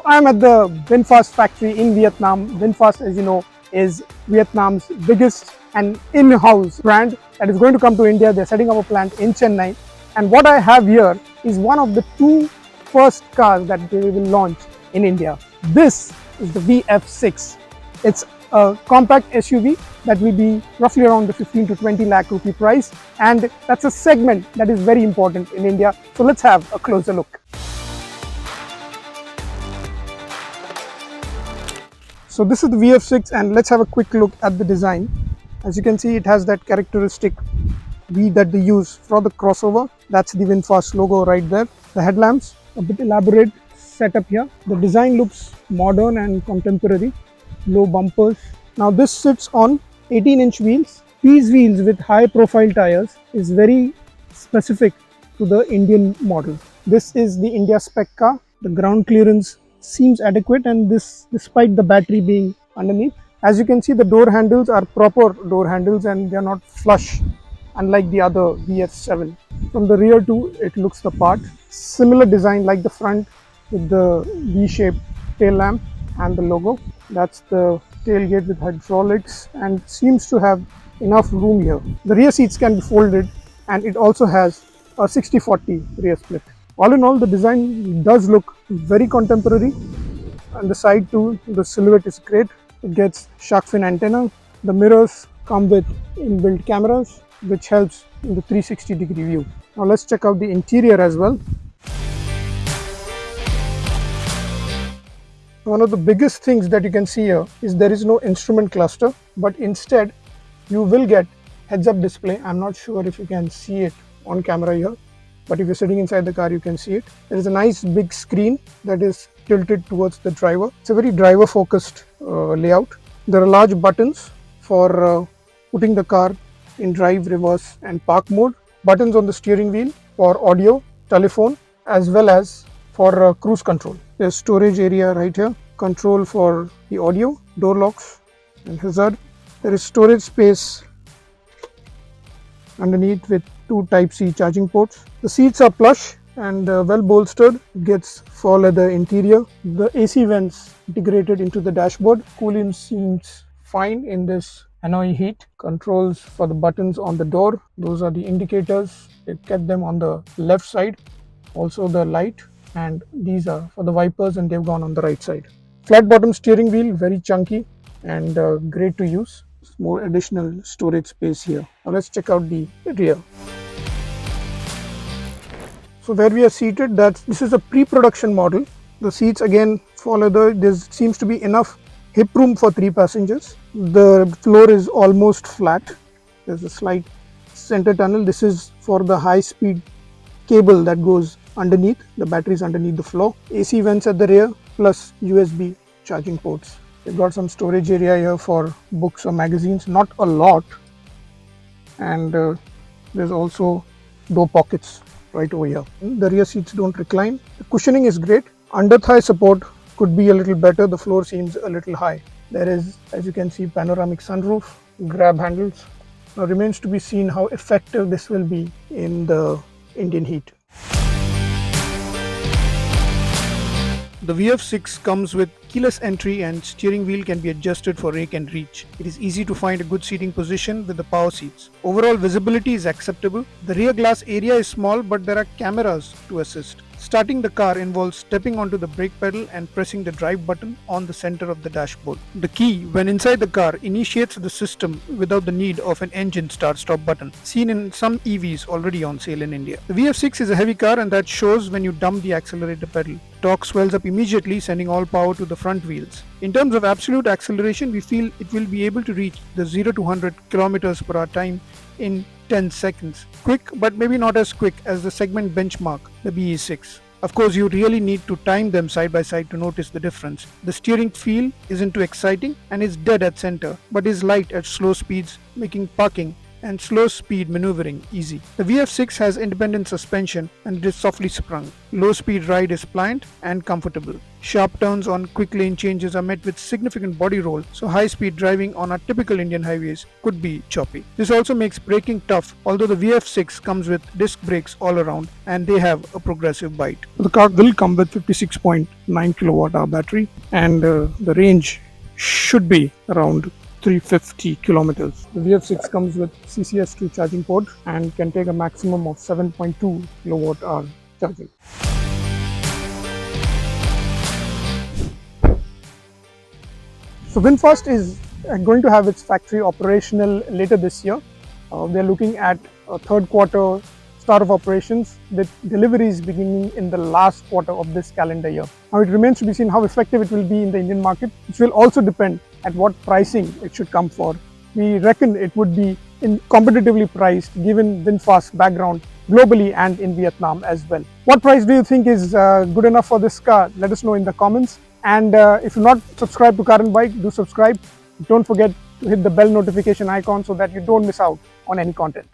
I'm at the VinFast factory in Vietnam. VinFast, as you know, is Vietnam's biggest and in-house brand that is going to come to India. They're setting up a plant in Chennai. And what I have here is one of the two first cars that they will launch in India. This is the VF6. It's a compact SUV that will be roughly around the 15 to 20 lakh rupee price. And that's a segment that is very important in India. So let's have a closer look. So this is the VF6 and let's have a quick look at the design. As you can see, it has that characteristic V that they use for the crossover. That's the VinFast logo right there. The headlamps, a bit elaborate setup here. The design looks modern and contemporary. Low bumpers. Now this sits on 18-inch wheels. These wheels with high profile tires is very specific to the Indian model. This is the India spec car. The ground clearance seems adequate, and this despite the battery being underneath. As you can see, the door handles are proper door handles and they are not flush, unlike the other VF7. From the rear too, it looks the part. Similar design like the front with the V-shaped tail lamp and the logo. That's the tailgate with hydraulics and seems to have enough room here. The rear seats can be folded and it also has a 60/40 rear split. All in all, the design does look very contemporary. On the side too, the silhouette is great. It gets shark fin antenna. The mirrors come with inbuilt cameras, which helps in the 360-degree view. Now let's check out the interior as well. One of the biggest things that you can see here is there is no instrument cluster, but instead you will get heads-up display. I'm not sure if you can see it on camera here, but if you're sitting inside the car, you can see it. There is a nice big screen that is tilted towards the driver. It's a very driver-focused layout. There are large buttons for putting the car in drive, reverse and park mode. Buttons on the steering wheel for audio, telephone, as well as for cruise control. There's storage area right here, control for the audio, door locks and hazard. There is storage space underneath with two Type-C charging ports. The seats are plush and well bolstered. Gets faux leather interior. The AC vents integrated into the dashboard. Cooling seems fine in this Hanoi heat. Controls for the buttons on the door. Those are the indicators. They kept them on the left side. Also the light, and these are for the wipers and they've gone on the right side. Flat bottom steering wheel, very chunky and great to use. More additional storage space here. Now let's check out the rear. So where we are seated, this is a pre-production model. The seats again for leather. There seems to be enough hip room for 3 passengers. The floor is almost flat. There's a slight center tunnel. This is for the high-speed cable that goes underneath. The battery is underneath the floor. AC vents at the rear plus USB charging ports. They've got some storage area here for books or magazines, not a lot. And there's also door pockets right over here. The rear seats don't recline. The cushioning is great. Under thigh support could be a little better. The floor seems a little high. There is, as you can see, panoramic sunroof, grab handles. Now remains to be seen how effective this will be in the Indian heat. The VF6 comes with keyless entry and steering wheel can be adjusted for rake and reach. It is easy to find a good seating position with the power seats. Overall visibility is acceptable. The rear glass area is small, but there are cameras to assist. Starting the car involves stepping onto the brake pedal and pressing the drive button on the center of the dashboard. The key, when inside the car, initiates the system without the need of an engine start-stop button, seen in some EVs already on sale in India. The VF6 is a heavy car and that shows when you dump the accelerator pedal. Torque swells up immediately, sending all power to the front wheels. In terms of absolute acceleration, we feel it will be able to reach the 0 to 100 km/h time in 10 seconds. Quick, but maybe not as quick as the segment benchmark, the BE6. Of course, you really need to time them side by side to notice the difference. The steering feel isn't too exciting and is dead at center, but is light at slow speeds, making parking and slow speed maneuvering easy. The VF6 has independent suspension and it is softly sprung. Low speed ride is pliant and comfortable. Sharp turns on quick lane changes are met with significant body roll, so high speed driving on our typical Indian highways could be choppy. This also makes braking tough, although the VF6 comes with disc brakes all around and they have a progressive bite. The car will come with 56.9 kilowatt hour battery and the range should be around 350 kilometers. The VF6 comes with CCS2 charging port and can take a maximum of 7.2 kilowatt hour charging. So VinFast is going to have its factory operational later this year. We are looking at a third quarter start of operations with deliveries beginning in the last quarter of this calendar year. Now it remains to be seen how effective it will be in the Indian market, which will also depend at what pricing it should come for. We reckon it would be competitively priced given VinFast's background globally and in Vietnam as well. What price do you think is good enough for this car? Let us know in the comments. And if you're not subscribed to Car and Bike, do subscribe. Don't forget to hit the bell notification icon so that you don't miss out on any content.